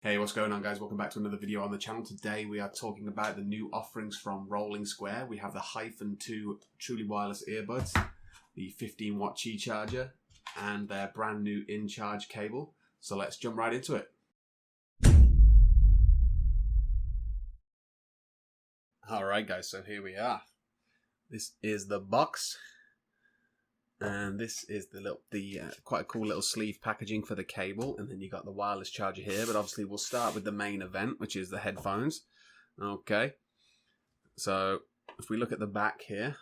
Hey, what's going on, guys? Welcome back to another video on the channel. Today we are talking about the new offerings from Rolling Square. We have the Hyphen 2 truly wireless earbuds, the 15-watt Qi charger, and their brand new Incharge cable. So let's jump right into it. Alright guys, so here we are. This is the box. And this is the quite a cool little sleeve packaging for the cable, and then you got the wireless charger here. But obviously, we'll start with the main event, which is the headphones. Okay, so if we look at the back here,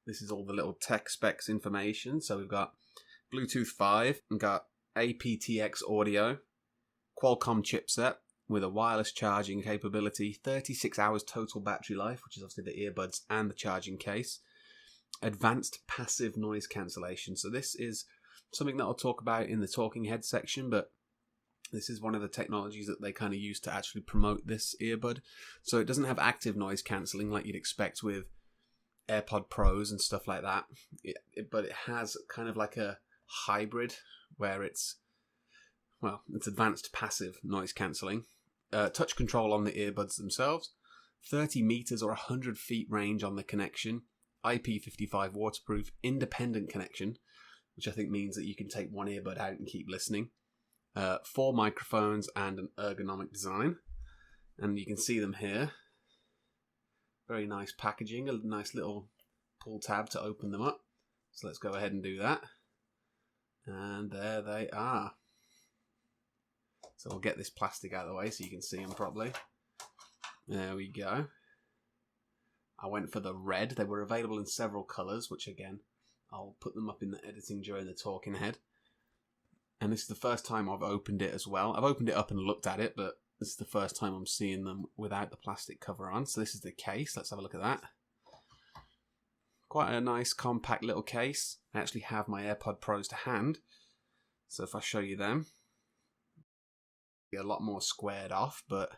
this is all the little tech specs information. So we've got Bluetooth 5, and got aptX audio, Qualcomm chipset with a wireless charging capability, 36 hours total battery life, which is obviously the earbuds and the charging case. Advanced passive noise cancellation. So this is something that I'll talk about in the talking head section, but this is one of the technologies that they kind of use to actually promote this earbud. So it doesn't have active noise cancelling like you'd expect with AirPod Pros and stuff like that, but it has kind of like a hybrid where it's advanced passive noise cancelling. Touch control on the earbuds themselves, 30 meters or 100 feet range on the connection, IP55 waterproof independent connection, which I think means that you can take one earbud out and keep listening. 4 microphones and an ergonomic design, and you can see them here. Very nice packaging, a nice little pull tab to open them up. So let's go ahead and do that. And there they are. So we'll get this plastic out of the way so you can see them properly. There we go. I went for the red. They were available in several colours, which again, I'll put them up in the editing during the talking head. And this is the first time I've opened it as well. I've opened it up and looked at it, but this is the first time I'm seeing them without the plastic cover on. So this is the case. Let's have a look at that. Quite a nice compact little case. I actually have my AirPod Pros to hand. So if I show you them, a lot more squared off, but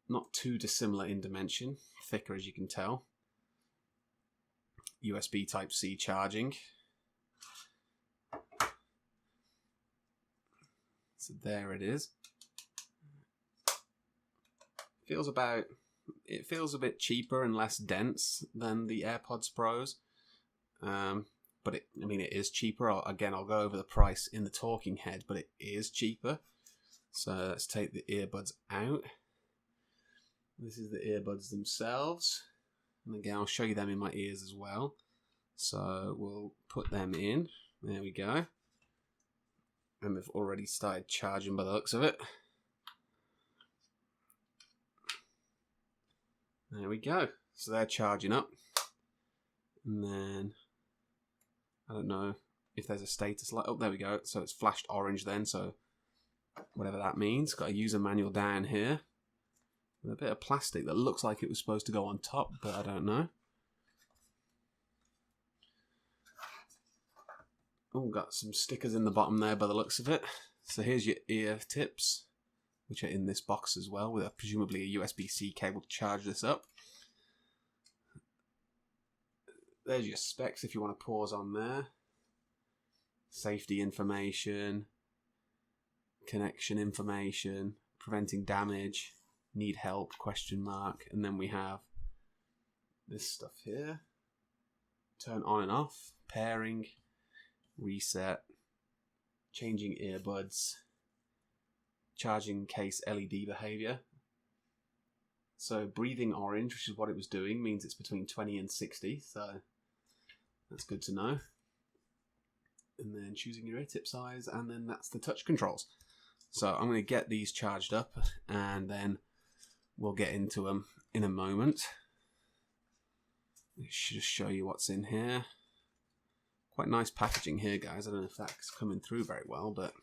not too dissimilar in dimension. Thicker, as you can tell. USB Type-C charging. So there it is. It feels a bit cheaper and less dense than the AirPods Pros. But it is cheaper. Again, I'll go over the price in the talking head, but it is cheaper. So let's take the earbuds out. This is the earbuds themselves. And again, I'll show you them in my ears as well. So we'll put them in. There we go. And they've already started charging by the looks of it. There we go. So they're charging up. And then, I don't know if there's a status light. Oh, there we go. So it's flashed orange then. So whatever that means. Got a user manual down here. With a bit of plastic that looks like it was supposed to go on top, but I don't know. Oh, got some stickers in the bottom there by the looks of it. So here's your ear tips, which are in this box as well, with presumably a USB-C cable to charge this up. There's your specs if you want to pause on there. Safety information, connection information, preventing damage. Need help, ? And then we have this stuff here. Turn on and off, pairing, reset, changing earbuds, charging case LED behavior. So breathing orange, which is what it was doing, means it's between 20 and 60, so that's good to know. And then choosing your ear tip size, and then that's the touch controls. So I'm going to get these charged up, and then we'll get into them in a moment. Let me just show you what's in here. Quite nice packaging here, guys. I don't know if that's coming through very well, but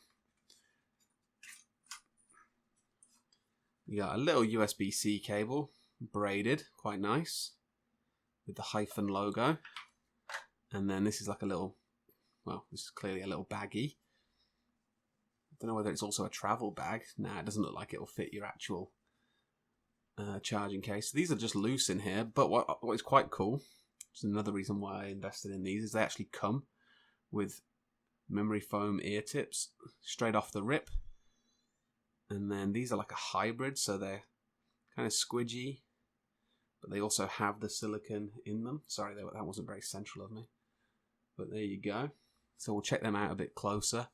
you got a little USB-C cable, braided, quite nice, with the Hyphen logo. And then this is like a little, this is clearly a little baggie. I don't know whether it's also a travel bag. Nah, it doesn't look like it'll fit your actual charging case. So these are just loose in here, but what is quite cool, which is another reason why I invested in these, is they actually come with memory foam ear tips straight off the rip. And then these are like a hybrid, so they're kind of squidgy, but they also have the silicone in them. Sorry, that wasn't very central of me. But there you go. So we'll check them out a bit closer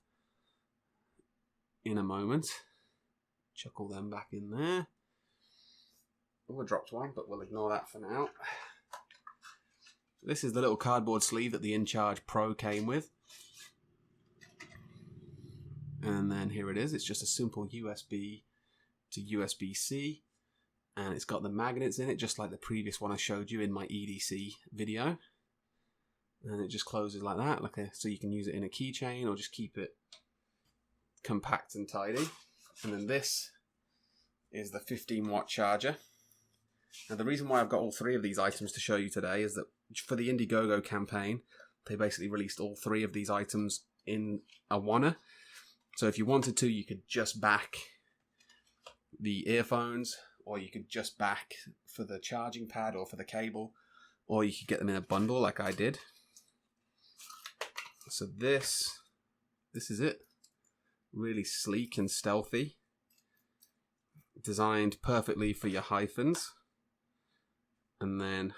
in a moment. Chuck all them back in there. Oh, I dropped one, but we'll ignore that for now. This is the little cardboard sleeve that the Incharge Pro came with. And then here it is. It's just a simple USB to USB-C. And it's got the magnets in it, just like the previous one I showed you in my EDC video. And it just closes like that, so you can use it in a keychain or just keep it compact and tidy. And then this is the 15-watt charger. Now the reason why I've got all three of these items to show you today is that for the Indiegogo campaign, they basically released all three of these items in a oneer. So if you wanted to, you could just back the earphones, or you could just back for the charging pad or for the cable, or you could get them in a bundle like I did. So this is it. Really sleek and stealthy. Designed perfectly for your Hyphens. And then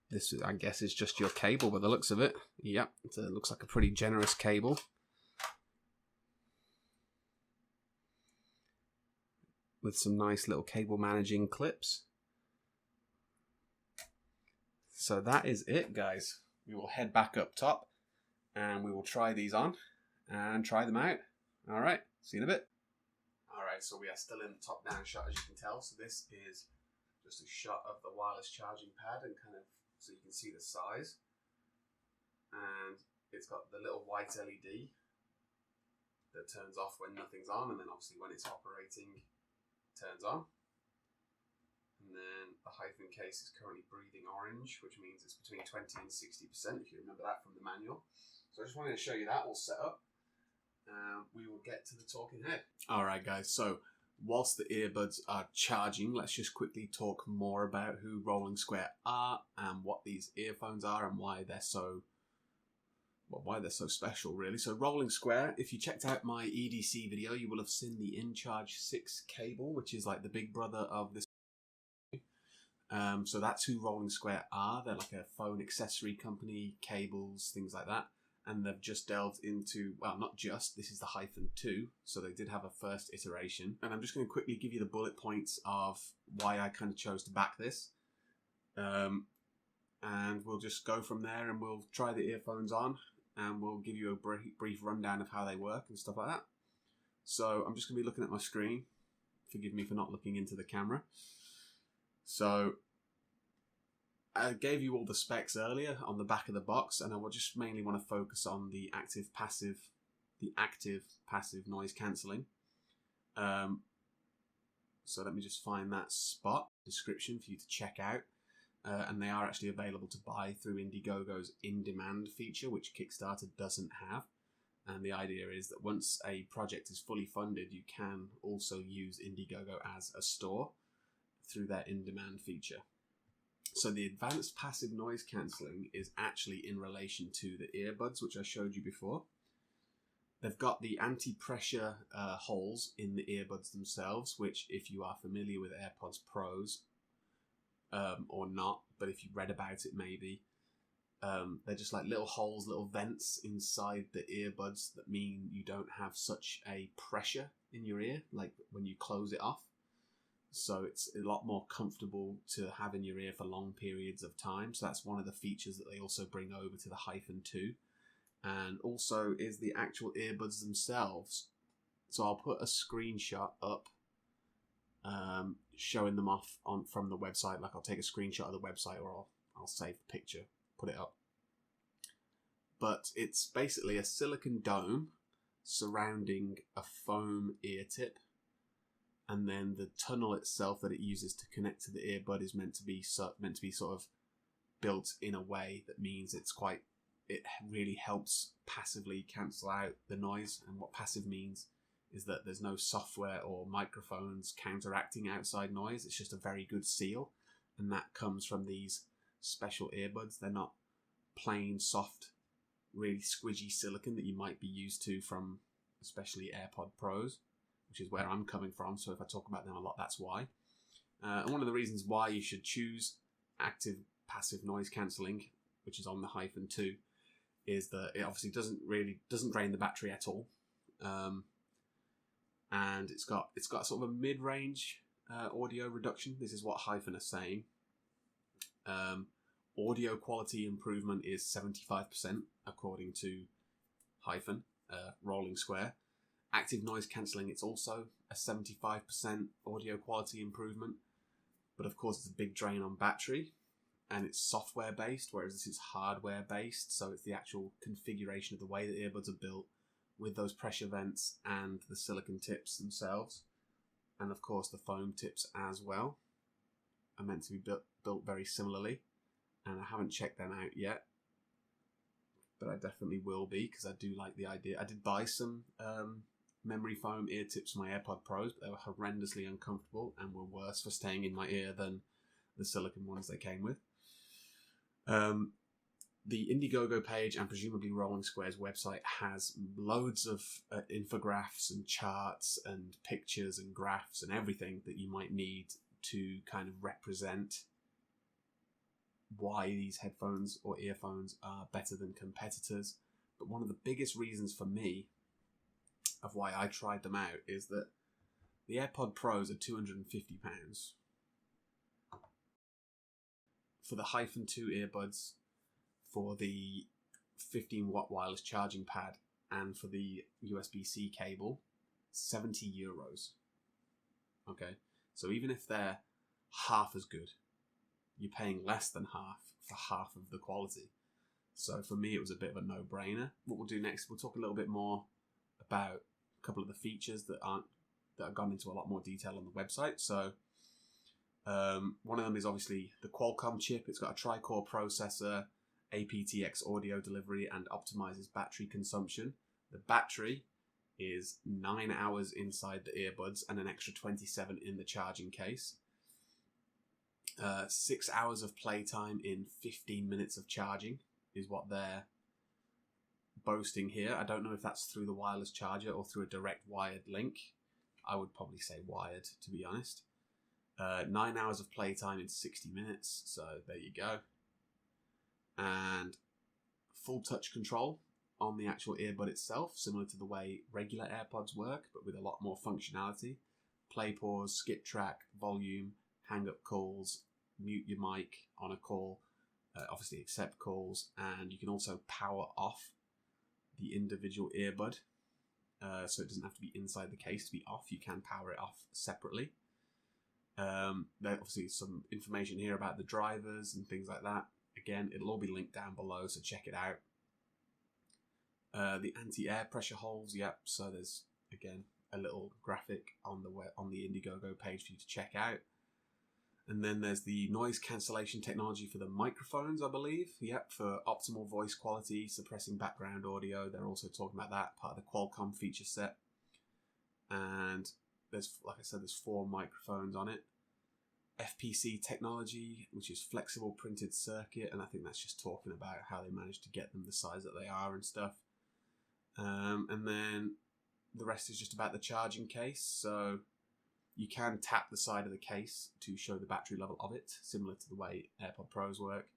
this, I guess, is just your cable by the looks of it. Yep, it looks like a pretty generous cable. With some nice little cable managing clips. So that is it, guys. We will head back up top and we will try these on and try them out. Alright, see you in a bit. Alright, so we are still in the top-down shot, as you can tell. So this is just a shot of the wireless charging pad, and kind of so you can see the size. And it's got the little white LED that turns off when nothing's on, and then obviously when it's operating, it turns on. And then the Hyphen case is currently breathing orange, which means it's between 20 and 60%, if you remember that from the manual. So I just wanted to show you that all set up. We will get to the talking head. Alright guys, so whilst the earbuds are charging, let's just quickly talk more about who Rolling Square are and what these earphones are and why they're so special, really. So Rolling Square, if you checked out my EDC video, you will have seen the Incharge 6 cable, which is like the big brother of this. So that's who Rolling Square are. They're like a phone accessory company, cables, things like that. And they've just delved into, well, not just, this is the Hyphen 2, so they did have a first iteration. And I'm just going to quickly give you the bullet points of why I kind of chose to back this. And we'll just go from there, and we'll try the earphones on, and we'll give you a brief rundown of how they work and stuff like that. So I'm just going to be looking at my screen. Forgive me for not looking into the camera. So I gave you all the specs earlier on the back of the box, and I will just mainly want to focus on the active passive noise cancelling. So let me just find that spot description for you to check out. And they are actually available to buy through Indiegogo's in-demand feature, which Kickstarter doesn't have. And the idea is that once a project is fully funded, you can also use Indiegogo as a store through their in-demand feature. So the advanced passive noise cancelling is actually in relation to the earbuds, which I showed you before. They've got the anti-pressure holes in the earbuds themselves, which, if you are familiar with AirPods Pros, or not, but if you read about it maybe, they're just like little holes, little vents inside the earbuds that mean you don't have such a pressure in your ear, like when you close it off. So it's a lot more comfortable to have in your ear for long periods of time. So that's one of the features that they also bring over to the Hyphen 2. And also is the actual earbuds themselves. So I'll put a screenshot up showing them off from the website. Like I'll take a screenshot of the website, or I'll save the picture, put it up. But it's basically a silicon dome surrounding a foam ear tip. And then the tunnel itself that it uses to connect to the earbud is meant to be sort of built in a way that means it really helps passively cancel out the noise. And what passive means is that there's no software or microphones counteracting outside noise. It's just a very good seal, and that comes from these special earbuds. They're not plain soft, really squidgy silicon that you might be used to from especially AirPod Pros, which is where I'm coming from. So if I talk about them a lot, that's why. And one of the reasons why you should choose active passive noise cancelling, which is on the Hyphen 2, is that it obviously doesn't drain the battery at all, and it's got sort of a mid-range audio reduction. This is what Hyphen are saying. Audio quality improvement is 75% according to Hyphen, Rolling Square. Active noise cancelling, it's also a 75% audio quality improvement, but of course it's a big drain on battery, and it's software based, whereas this is hardware based. So it's the actual configuration of the way the earbuds are built with those pressure vents and the silicon tips themselves, and of course the foam tips as well are meant to be built very similarly. And I haven't checked them out yet, but I definitely will be, because I do like the idea. I did buy some memory foam ear tips for my AirPod Pros, but they were horrendously uncomfortable and were worse for staying in my ear than the silicone ones they came with. The Indiegogo page and presumably Rolling Square's website has loads of infographics and charts and pictures and graphs and everything that you might need to kind of represent why these headphones or earphones are better than competitors. But one of the biggest reasons for me of why I tried them out is that the AirPod Pros are £250. For the Hyphen 2 earbuds, for the 15-watt wireless charging pad, and for the USB-C cable, €70. Okay, so even if they're half as good, you're paying less than half for half of the quality. So for me, it was a bit of a no-brainer. What we'll do next, we'll talk a little bit more about a couple of the features that have gone into a lot more detail on the website. So one of them is obviously the Qualcomm chip. It's got a tri-core processor, aptX audio delivery, and optimizes battery consumption. The battery is 9 hours inside the earbuds and an extra 27 in the charging case. 6 hours of playtime in 15 minutes of charging is what they're boasting here. I don't know if that's through the wireless charger or through a direct wired link. I would probably say wired, to be honest. 9 hours of playtime in 60 minutes, so there you go. And full touch control on the actual earbud itself, similar to the way regular AirPods work, but with a lot more functionality. Play, pause, skip track, volume, hang up calls, mute your mic on a call, obviously accept calls, and you can also power off the individual earbud, so it doesn't have to be inside the case to be off. You can power it off separately. There's obviously some information here about the drivers and things like that. Again, it'll all be linked down below, so check it out. The anti-air pressure holes, yep. So there's again a little graphic on the Indiegogo page for you to check out. And then there's the noise cancellation technology for the microphones, I believe. Yep, for optimal voice quality, suppressing background audio. They're also talking about that, part of the Qualcomm feature set. And there's, like I said, there's 4 microphones on it. FPC technology, which is flexible printed circuit, and I think that's just talking about how they managed to get them the size that they are and stuff. And then the rest is just about the charging case. So you can tap the side of the case to show the battery level of it, similar to the way AirPod Pros work.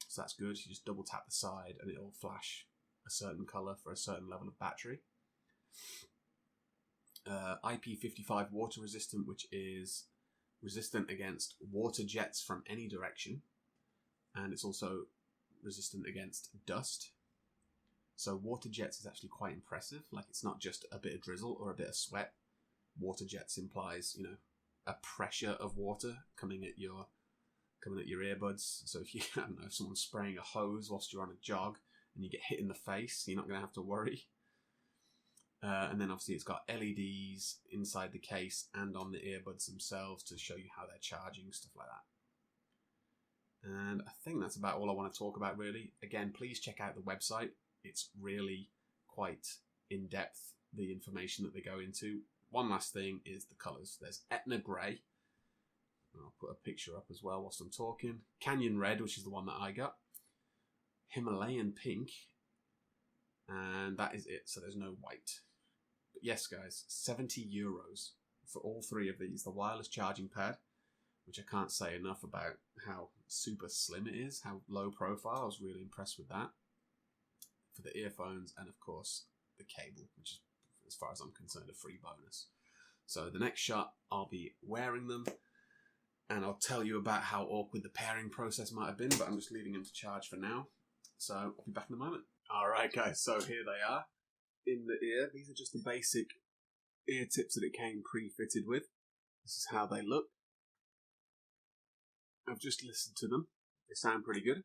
So that's good. You just double tap the side and it'll flash a certain color for a certain level of battery. IP55 water resistant, which is resistant against water jets from any direction, and it's also resistant against dust. So water jets is actually quite impressive. Like, it's not just a bit of drizzle or a bit of sweat. Water jets implies, you know, a pressure of water coming at your earbuds. So if you, I don't know, if someone's spraying a hose whilst you're on a jog and you get hit in the face, you're not going to have to worry. And then obviously it's got LEDs inside the case and on the earbuds themselves to show you how they're charging, stuff like that. And I think that's about all I want to talk about, really. Again, please check out the website. It's really quite in-depth, the information that they go into. One last thing is the colours. There's Etna Grey. I'll put a picture up as well whilst I'm talking. Canyon Red, which is the one that I got. Himalayan Pink. And that is it. So there's no white. But yes, guys, €70 for all three of these. The wireless charging pad, which I can't say enough about how super slim it is, how low profile. I was really impressed with that. For the earphones, and of course the cable, which is, as far as I'm concerned, a free bonus. So the next shot, I'll be wearing them, and I'll tell you about how awkward the pairing process might have been, but I'm just leaving them to charge for now. So I'll be back in a moment. Alright guys, so here they are in the ear. These are just the basic ear tips that it came pre-fitted with. This is how they look. I've just listened to them. They sound pretty good.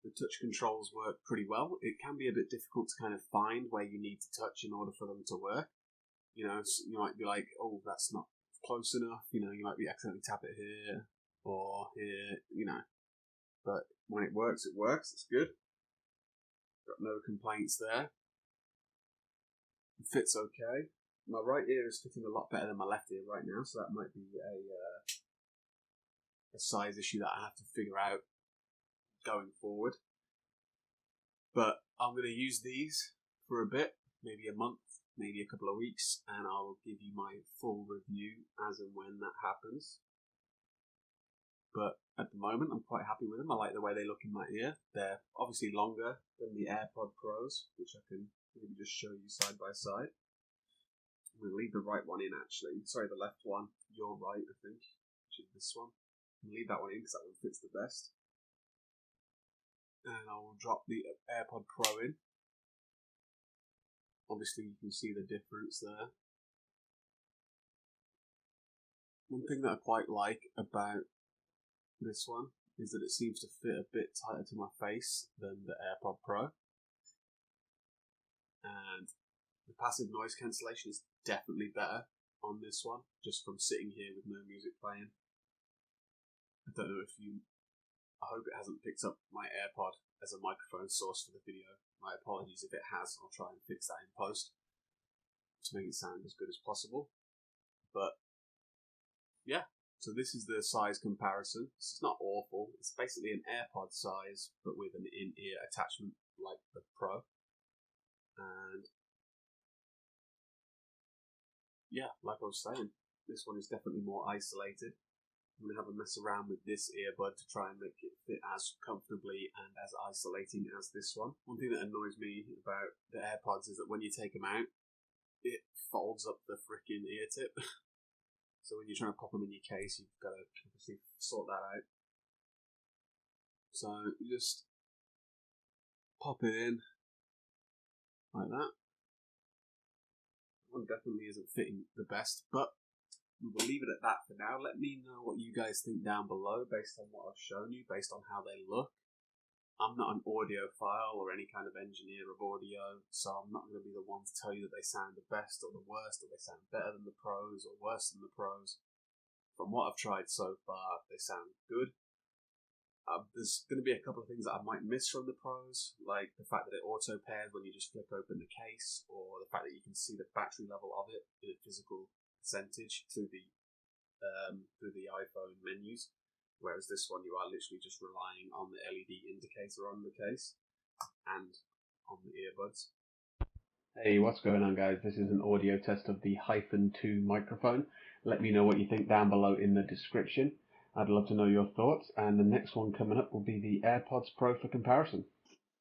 The touch controls work pretty well. It can be a bit difficult to kind of find where you need to touch in order for them to work. You know, you might be like, oh, that's not close enough. You know, you might be accidentally tap it here or here, you know. But when it works, it works. It's good. Got no complaints there. It fits okay. My right ear is fitting a lot better than my left ear right now, so that might be a size issue that I have to figure out going forward. But I'm going to use these for a bit, maybe a month, maybe a couple of weeks, and I'll give you my full review as and when that happens. But at the moment, I'm quite happy with them. I like the way they look in my ear. They're obviously longer than the AirPod Pros, which I can maybe just show you side by side. I'm going to leave the right one in, actually. Sorry, the left one. Your right, I think, which is this one. I'm going to leave that one in because that one fits the best. And I will drop the AirPod Pro in. Obviously, you can see the difference there. One thing that I quite like about this one is that it seems to fit a bit tighter to my face than the AirPod Pro. And the passive noise cancellation is definitely better on this one, just from sitting here with no music playing. I don't know if I hope it hasn't picked up my AirPod as a microphone source for the video. My apologies if it has. I'll try and fix that in post to make it sound as good as possible. But yeah, so this is the size comparison. This is not awful. It's basically an AirPod size, but with an in-ear attachment like the Pro. And yeah, like I was saying, this one is definitely more isolated. I'm going to have a mess around with this earbud to try and make it fit as comfortably and as isolating as this one. One thing that annoys me about the AirPods is that when you take them out, it folds up the frickin' ear tip. So when you're trying to pop them in your case, you've got to obviously sort that out. So you just pop it in like that. One definitely isn't fitting the best, but we will leave it at that for now. Let me know what you guys think down below based on what I've shown you, based on how they look. I'm not an audiophile or any kind of engineer of audio, so I'm not going to be the one to tell you that they sound the best or the worst, or they sound better than the Pros or worse than the Pros. From what I've tried so far, they sound good. There's going to be a couple of things that I might miss from the Pros, like the fact that it auto pairs when you just flip open the case, or the fact that you can see the battery level of it in a physical percentage through the iPhone menus, whereas this one you are literally just relying on the LED indicator on the case and on the earbuds. Hey, what's going on, guys? This is an audio test of the Hyphen 2 microphone. Let me know what you think down below in the description. I'd love to know your thoughts, and the next one coming up will be the AirPods Pro for comparison.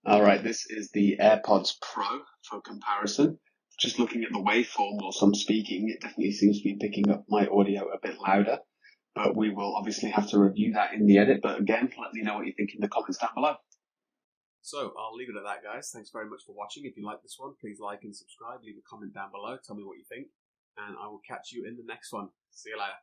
Alright, this is the AirPods Pro for comparison. Just looking at the waveform whilst I'm speaking, it definitely seems to be picking up my audio a bit louder. But we will obviously have to review that in the edit. But again, let me know what you think in the comments down below. So I'll leave it at that, guys. Thanks very much for watching. If you like this one, please like and subscribe. Leave a comment down below. Tell me what you think. And I will catch you in the next one. See you later.